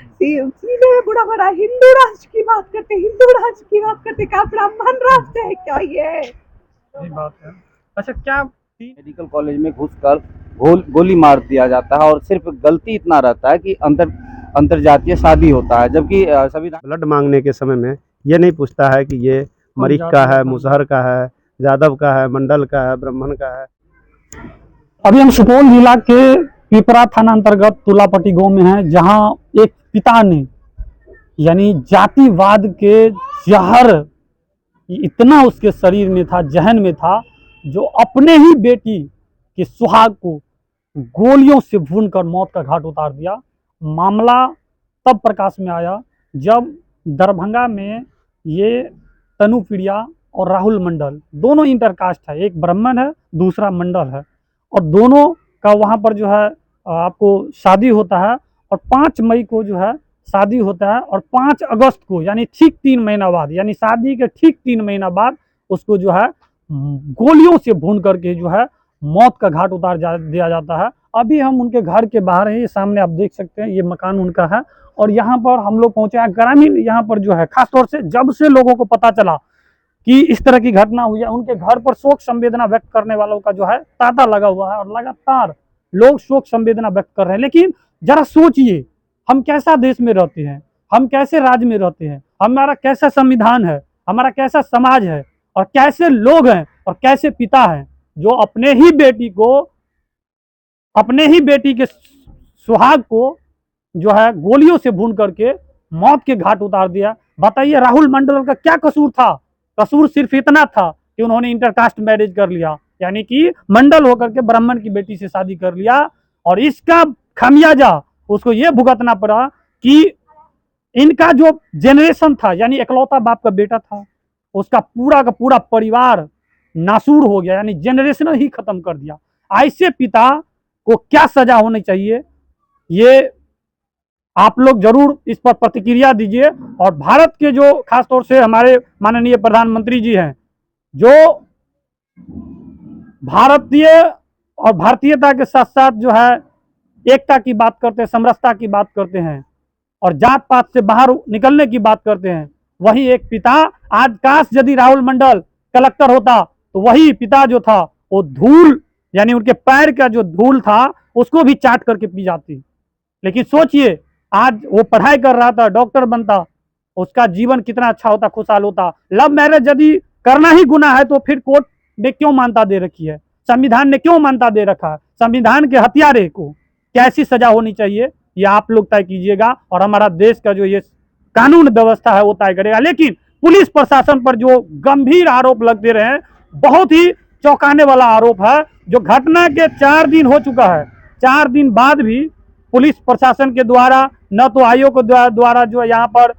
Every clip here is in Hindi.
सीधे बड़ा बड़ा हिंदू राष्ट्र की बात करते, हिंदू राष्ट्र की बात करते, क्या ब्राह्मण राष्ट्र है क्या ये? सही बात है। अच्छा क्या मेडिकल कॉलेज में घुसकर गोली मार दिया जाता है और सिर्फ गलती इतना रहता है कि अंतरजातीय शादी होता है, जबकि संविधान ब्लड मांगने के समय में ये नहीं पूछता है कि ये मरीख का है, मुसहर का है, यादव का है, मंडल का है, ब्राह्मण का है। अभी हम सुपौल जिला के पिपरा थाना अंतर्गत तुलापट्टी गांव में हैं, जहां एक पिता ने यानी जातिवाद के जहर इतना उसके शरीर में था, जहन में था, जो अपने ही बेटी के सुहाग को गोलियों से भूनकर मौत का घाट उतार दिया। मामला तब प्रकाश में आया जब दरभंगा में ये तनुप्रिया और राहुल मंडल दोनों इंटरकास्ट है, एक ब्राह्मण है दूसरा मंडल है, और दोनों का वहाँ पर जो है आपको शादी होता है, और 5 मई को जो है शादी होता है, और 5 अगस्त को यानी ठीक 3 महीना बाद, यानी शादी के ठीक 3 महीना बाद उसको जो है गोलियों से भून करके जो है मौत का घाट उतार दिया जाता है। अभी हम उनके घर के बाहर हैं, ये सामने आप देख सकते हैं, ये मकान उनका है, और यहाँ पर हम लोग पहुंचे हैं। ग्रामीण यहाँ पर जो है खासतौर से जब से लोगों को पता चला कि इस तरह की घटना हुई है, उनके घर पर शोक संवेदना व्यक्त करने वालों का जो है तांता लगा हुआ है, और लगातार लोग शोक संवेदना व्यक्त कर रहे हैं। लेकिन जरा सोचिए, हम कैसा देश में रहते हैं, हम कैसे राज्य में रहते हैं, हमारा कैसा संविधान है, हमारा कैसा समाज है, और कैसे लोग हैं और कैसे पिता हैं जो अपने ही बेटी के सुहाग को जो है गोलियों से भून करके मौत के घाट उतार दिया। बताइए राहुल मंडल का क्या कसूर था? कसूर सिर्फ इतना था कि उन्होंने इंटरकास्ट मैरिज कर लिया, यानी कि मंडल होकर के ब्राह्मण की बेटी से शादी कर लिया, और इसका खामियाजा उसको ये भुगतना पड़ा कि इनका जो जेनरेशन था, यानी इकलौता बाप का बेटा था, उसका पूरा का पूरा परिवार नासूर हो गया, यानी जेनरेशन ही खत्म कर दिया। ऐसे पिता को क्या सजा होनी चाहिए, ये आप लोग जरूर इस पर प्रतिक्रिया दीजिए। और भारत के जो खासतौर से हमारे माननीय प्रधानमंत्री जी हैं, जो भारतीय और भारतीयता के साथ साथ जो है एकता की बात करते हैं, समरसता की बात करते हैं, और जात पात से बाहर निकलने की बात करते हैं, वही एक पिता आज काश यदि राहुल मंडल कलेक्टर होता तो वही पिता जो था वो धूल, यानी उनके पैर का जो धूल था उसको भी चाट करके पी जाती। लेकिन सोचिए, आज वो पढ़ाई कर रहा था, डॉक्टर बनता, उसका जीवन कितना अच्छा होता, खुशहाल होता। लव मैरिज यदि करना ही गुनाह है तो फिर कोर्ट ने क्यों मान्यता दे रखी है, संविधान ने क्यों मान्यता दे रखा है? संविधान के हत्यारे को कैसी सजा होनी चाहिए ये आप लोग तय कीजिएगा, और हमारा देश का जो ये कानून व्यवस्था है वो तय करेगा। लेकिन पुलिस प्रशासन पर जो गंभीर आरोप लगते रहे, बहुत ही चौंकाने वाला आरोप है, जो घटना के 4 दिन हो चुका है, 4 दिन बाद भी पुलिस प्रशासन के द्वारा न तो आयोग के द्वारा जो यहाँ पर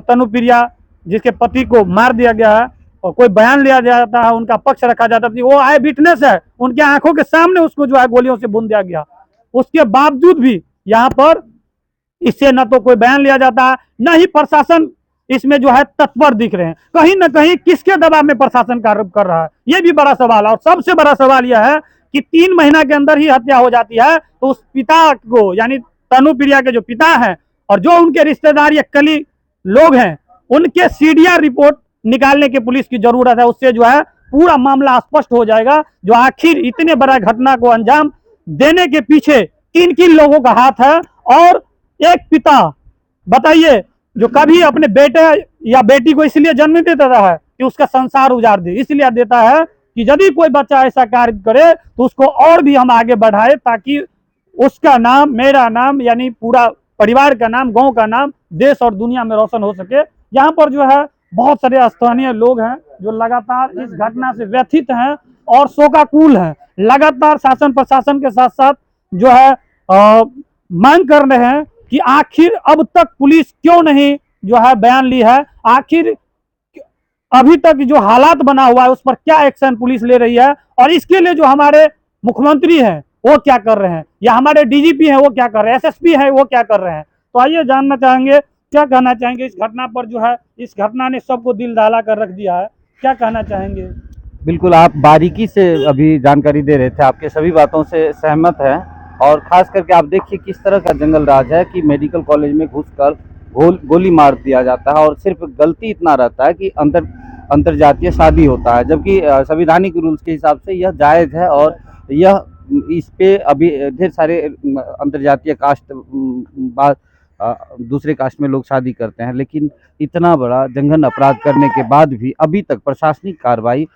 तनुप्रिया जिसके पति को मार दिया गया है और कोई बयान लिया जाता है, उनका पक्ष रखा जाता है, वो आए विटनेस है, उनके आंखों के सामने उसको जो है गोलियों से भून दिया गया। उसके बावजूद भी यहाँ पर इससे न तो कोई बयान लिया जाता है, न ही प्रशासन इसमें जो है तत्पर दिख रहे हैं। कहीं ना कहीं किसके दबाव में प्रशासन कार्य कर रहा है, ये भी बड़ा सवाल है। और सबसे बड़ा सवाल यह है कि 3 महीना के अंदर ही हत्या हो जाती है, तो उस पिता को, यानी तनुप्रिया के जो पिता हैं और जो उनके रिश्तेदार या कली लोग हैं, उनके सीडीआर रिपोर्ट निकालने की पुलिस की जरूरत है। उससे जो है पूरा मामला स्पष्ट हो जाएगा, जो आखिर इतने बड़ा घटना को अंजाम देने के पीछे किन किन लोगों का हाथ है। और एक पिता बताइए जो कभी अपने बेटे या बेटी को इसलिए जन्म देता है कि उसका संसार उजाड़ दे, इसलिए देता है कि यदि कोई बच्चा ऐसा कार्य करे तो उसको और भी हम आगे बढ़ाए, ताकि उसका नाम, मेरा नाम, यानी पूरा परिवार का नाम, गांव का नाम देश और दुनिया में रोशन हो सके। यहाँ पर जो है बहुत सारे स्थानीय लोग हैं जो लगातार इस घटना से व्यथित हैं और शोकाकुल हैं। लगातार शासन प्रशासन के साथ साथ जो है मांग कर रहे हैं कि आखिर अब तक पुलिस क्यों नहीं जो है बयान ली है, आखिर अभी तक जो हालात बना हुआ है उस पर क्या एक्शन पुलिस ले रही है, और इसके लिए जो हमारे मुख्यमंत्री हैं वो क्या कर रहे हैं, या हमारे डीजीपी हैं वो क्या कर रहे हैं, एसएसपी हैं वो क्या कर रहे हैं। तो आइए जानना चाहेंगे, क्या कहना चाहेंगे इस घटना पर? जो है इस घटना ने सबको दिल दहला कर रख दिया है, क्या कहना चाहेंगे? बिल्कुल, आप बारीकी से अभी जानकारी दे रहे थे, आपके सभी बातों से सहमत है। और खास करके आप देखिए किस तरह का जंगल राज है कि मेडिकल कॉलेज में घुसकर गोली मार दिया जाता है और सिर्फ गलती इतना रहता है कि अंतरजातीय शादी होता है, जबकि संवैधानिक रूल्स के हिसाब से यह जायज़ है और यह इस पे अभी ढेर सारे अंतरजातीय कास्ट दूसरे कास्ट में लोग शादी करते हैं, लेकिन इतना बड़ा जघन्य अपराध करने के बाद भी अभी तक प्रशासनिक कार्रवाई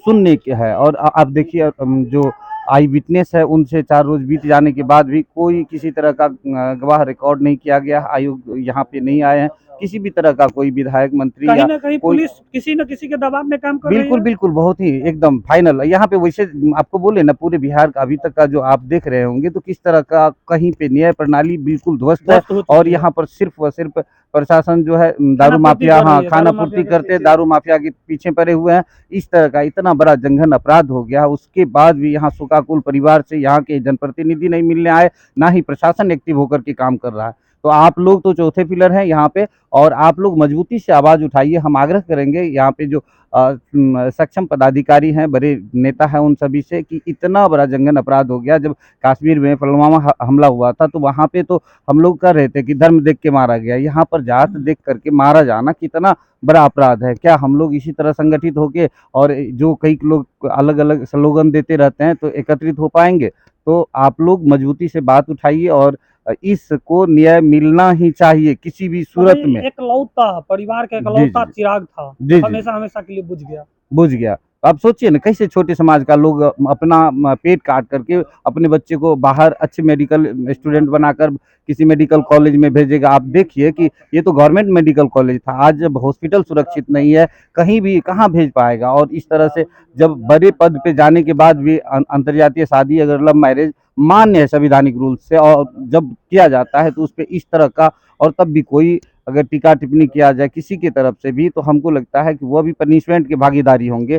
सुनने के है। और आप देखिए जो आई विटनेस है उनसे 4 रोज बीत जाने के बाद भी कोई किसी तरह का गवाह रिकॉर्ड नहीं किया गया। आयोग यहाँ पे नहीं आए हैं, किसी भी तरह का कोई विधायक मंत्री कहीं या ना कहीं कोई पुलिस किसी न किसी के दबाव में काम कर रही बिल्कुल है। बिल्कुल बहुत ही एकदम फाइनल यहाँ पे। वैसे आपको बोले ना पूरे बिहार का अभी तक का जो आप देख रहे होंगे तो किस तरह का कहीं पे न्याय प्रणाली बिल्कुल ध्वस्त है। ध्वस्त हो चुकी और है। यहाँ पर सिर्फ व सिर्फ प्रशासन जो है दारू खानापूर्ति माफिया, कर रही हाँ है, खाना दारू पूर्ति माफिया के करते पीछे। दारू माफिया के पीछे पड़े हुए हैं। इस तरह का इतना बड़ा जघन्य अपराध हो गया, उसके बाद भी यहाँ शोकाकुल परिवार से यहाँ के जनप्रतिनिधि नहीं मिलने आए, ना ही प्रशासन एक्टिव होकर के काम कर रहा है। तो आप लोग तो चौथे पिलर हैं यहाँ पे और आप लोग मजबूती से आवाज उठाइए। हम आग्रह करेंगे यहाँ पे जो सक्षम पदाधिकारी हैं, बड़े नेता हैं, उन सभी से कि इतना बड़ा जघन्य अपराध हो गया। जब कश्मीर में पुलवामा हमला हुआ था तो वहाँ पे तो हम लोग कर रहे थे कि धर्म देख के मारा गया, यहाँ पर जात देख करके मारा जाना कितना बड़ा अपराध है। क्या हम लोग इसी तरह संगठित होके और जो कई लोग अलग अलग स्लोगन देते रहते हैं तो एकत्रित हो पाएंगे? तो आप लोग मजबूती से बात उठाइए और इसको न्याय मिलना ही चाहिए किसी भी सूरत में। एक लौता परिवार का एक जी, लौता जी। चिराग था, जी, जी। हमेशा हमेशा के लिए बुझ गया। बुझ गया। आप सोचिए ना कैसे छोटे समाज का लोग अपना पेट काट करके अपने बच्चे को बाहर अच्छे मेडिकल स्टूडेंट बनाकर किसी मेडिकल कॉलेज में भेजेगा। आप देखिए कि ये तो गवर्नमेंट मेडिकल कॉलेज था, आज जब हॉस्पिटल सुरक्षित नहीं है कहीं भी कहाँ भेज पाएगा। और इस तरह से जब बड़े पद पे जाने के बाद भी अंतर्जातीय शादी अगर लव मैरिज मान्य है संवैधानिक रूल से और जब किया जाता है तो उस पर इस तरह का और तब भी कोई अगर टीका टिप्पणी किया जाए किसी की तरफ से भी तो हमको लगता है कि वो भी पनिशमेंट की भागीदारी होंगे।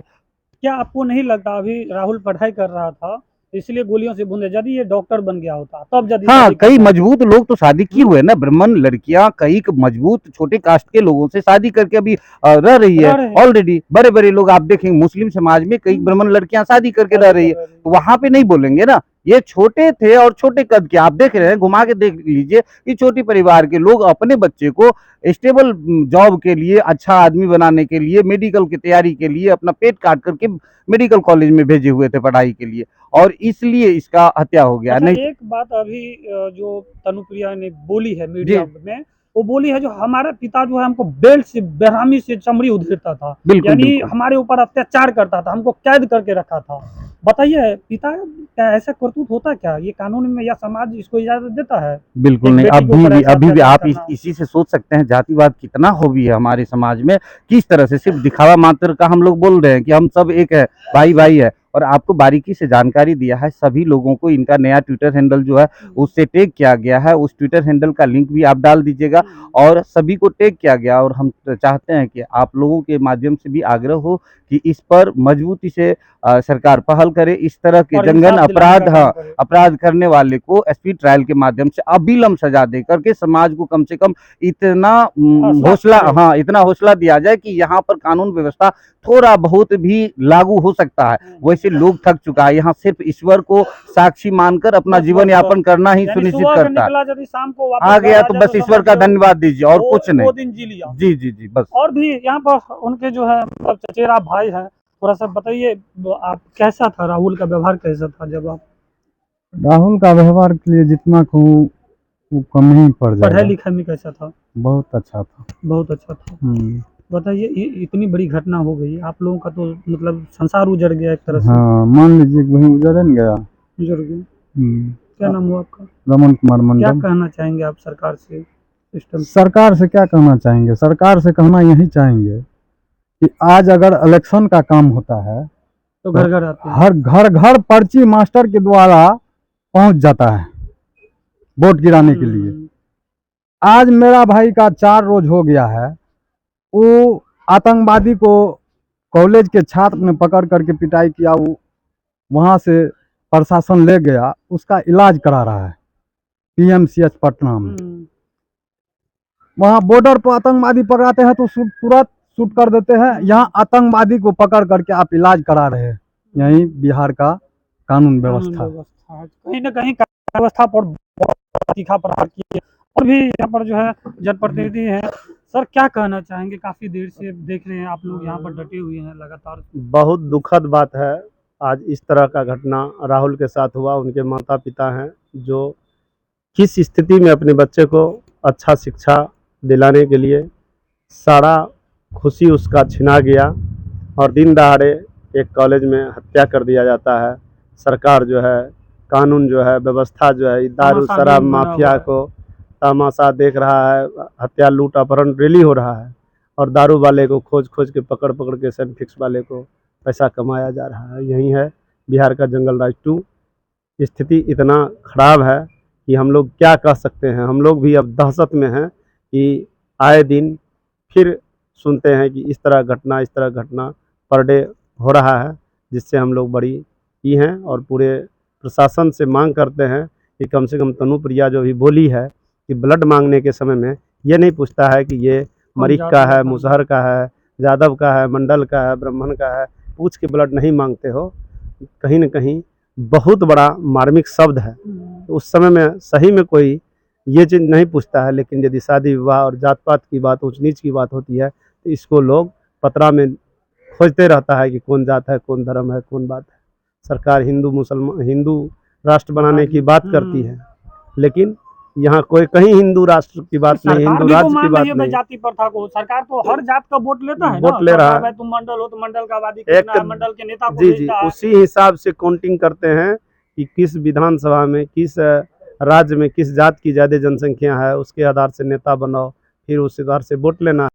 क्या आपको नहीं लगता अभी राहुल पढ़ाई कर रहा था इसलिए गोलियों से बूंदे, यदि ये डॉक्टर बन गया होता तब यदि हाँ, शादी कई करता। मजबूत लोग तो शादी किए हुए हैं ना, ब्राह्मण लड़कियां कई मजबूत छोटे कास्ट के लोगों से शादी करके अभी रह रही है रह रहे हैं। ऑलरेडी। बड़े बड़े लोग आप देखेंगे मुस्लिम समाज में कई ब्राह्मण लड़कियां शादी करके रह रही है, तो वहां पे नहीं बोलेंगे ना। ये छोटे थे और छोटे कद के, आप देख रहे हैं, घुमा के देख लीजिए कि छोटी परिवार के लोग अपने बच्चे को स्टेबल जॉब के लिए, अच्छा आदमी बनाने के लिए, मेडिकल की तैयारी के लिए अपना पेट काट करके मेडिकल कॉलेज में भेजे हुए थे पढ़ाई के लिए और इसलिए इसका हत्या हो गया। अच्छा, नहीं एक बात अभी जो तनुप्रिया ने बोली है मीडिया में, वो बोली है जो हमारा पिता जो है हमको बेल्ट से बेरहमी से चमड़ी उधेड़ता था, बिल्कुल, यानी बिल्कुल। हमारे ऊपर अत्याचार करता था, हमको कैद करके रखा था। बताइए पिता क्या ऐसा करतूत होता क्या? ये कानून में या समाज इसको इजाजत देता है? बिल्कुल एक नहीं, बेटी के ऊपर ऐसा अभी भी अत्याचार आप करना। इसी से सोच सकते हैं जातिवाद कितना हावी है हमारे समाज में। किस तरह से सिर्फ दिखावा मात्र का हम लोग बोल रहे हैं कि हम सब एक है, भाई भाई है, और आपको बारीकी से जानकारी दिया है सभी लोगों को। इनका नया ट्विटर हैंडल जो है उससे टैग किया गया है, उस ट्विटर हैंडल का लिंक भी आप डाल दीजिएगा और सभी को टैग किया गया। और हम चाहते हैं कि आप लोगों के माध्यम से भी आग्रह हो कि इस पर मजबूती से सरकार पहल करे। इस तरह के और जघन्य इंसाफ दिलाने अपराध, का हाँ, काम करे। अपराध करने वाले को स्पीड ट्रायल के माध्यम से अविलंब सजा दे करके समाज को कम से कम इतना हौसला, हाँ, इतना हौसला दिया जाए कि यहाँ पर कानून व्यवस्था थोड़ा बहुत भी लागू हो सकता है। वैसे लोग थक चुका है, यहाँ सिर्फ ईश्वर को साक्षी मानकर अपना जीवन यापन करना ही यानी सुनिश्चित सुबह से करता है। निकला यदि शाम को वापस आ घर गया आ तो जाए बस ईश्वर समझ का लो धन्यवाद दीजिए और कुछ वो नहीं। दिन जी लिया। जी जी जी, बस। और भी यहाँ पर उनके जो है मतलब चचेरा भाई है, थोड़ा सा बताइए आप कैसा था, राहुल का व्यवहार कैसा था जब आप राहुल का व्यवहार के लिए जितना कहूँ वो कम ही पड़ पढ़ाई जाएगा। लिखाई में कैसा था? बहुत अच्छा था। बहुत अच्छा था। हम्म। बताइए इतनी बड़ी घटना हो गई, आप लोगों का तो मतलब संसार उजड़ गया एक तरह से। हाँ, मान लीजिए कि वहीं उजड़ नहीं गया। उजड़ गया। हम्म। क्या नाम हुआ आपका? रमन कुमार क्या मंडल। कहना चाहेंगे आप सरकार से, सिस्टम से? सरकार से क्या कहना चाहेंगे? सरकार से कहना यही चाहेंगे कि आज अगर इलेक्शन का काम होता है तो घर घर आते हैं। हर घर घर पर्ची मास्टर के द्वारा पहुंच जाता है वोट गिराने के लिए। आज मेरा भाई का 4 रोज हो गया है, वो आतंकवादी को कॉलेज के छात्र ने पकड़ करके पिटाई किया, वो वहाँ से प्रशासन ले गया, उसका इलाज करा रहा है PMCH पटना में। वहाँ बॉर्डर पर आतंकवादी पकड़ाते हैं तो तुरंत शूट कर देते हैं, यहाँ आतंकवादी को पकड़ करके आप इलाज करा रहे हैं। यही बिहार का कानून व्यवस्था। कहीं ना कहीं व्यवस्था पर बहुत तीखा प्रहार किए। और भी यहाँ पर जो है जनप्रतिनिधि हैं। सर क्या कहना चाहेंगे, काफी देर से देख रहे हैं आप लोग यहाँ पर डटे हुए हैं लगातार। बहुत दुखद बात है आज इस तरह का घटना राहुल के साथ हुआ। उनके माता पिता हैं जो किस स्थिति में अपने बच्चे को अच्छा शिक्षा दिलाने के लिए सारा खुशी उसका छिना गया और दिन दहाड़े एक कॉलेज में हत्या कर दिया जाता है। सरकार जो है, कानून जो है, व्यवस्था जो है, दारू शराब माफिया को तमाशा देख रहा है। हत्या लूट अपहरण डेली हो रहा है और दारू वाले को खोज खोज के पकड़ पकड़ के सेनफिक्स वाले को पैसा कमाया जा रहा है। यही है बिहार का जंगल राज 2। स्थिति इतना खराब है कि हम लोग क्या कह सकते हैं। हम लोग भी अब दहशत में हैं कि आए दिन फिर सुनते हैं कि इस तरह घटना पर डे हो रहा है, जिससे हम लोग बड़ी की हैं और पूरे प्रशासन से मांग करते हैं कि कम से कम तनुप्रिया जो भी बोली है कि ब्लड मांगने के समय में ये नहीं पूछता है कि ये मरीक का है, मुसहर का है, यादव का है, मंडल का है, ब्राह्मण का है, पूछ के ब्लड नहीं मांगते हो। कहीं न कहीं बहुत बड़ा मार्मिक शब्द है। उस समय में सही में कोई ये चीज़ नहीं पूछता है, लेकिन यदि शादी विवाह और जात पात की बात, ऊंच नीच की बात होती है तो इसको लोग पतरा में खोजते रहता है कि कौन जात है, कौन धर्म है, कौन बात है। सरकार हिंदू राष्ट्र बनाने की बात करती है, लेकिन यहाँ कोई कहीं हिंदू राष्ट्र की बात नहीं, हिंदू राज्य की बात नहीं। जाति प्रथा को सरकार तो हर जात का वोट लेता है, वोट ले रहा है। तुम मंडल हो तो मंडल का वादी एक मंडल के नेता को जी भेजता है। उसी हिसाब से काउंटिंग करते हैं कि किस विधानसभा में, किस राज्य में किस जात की ज़्यादा जनसंख्या है, उसके आधार से नेता बनाओ, फिर उस आधार से वोट लेना।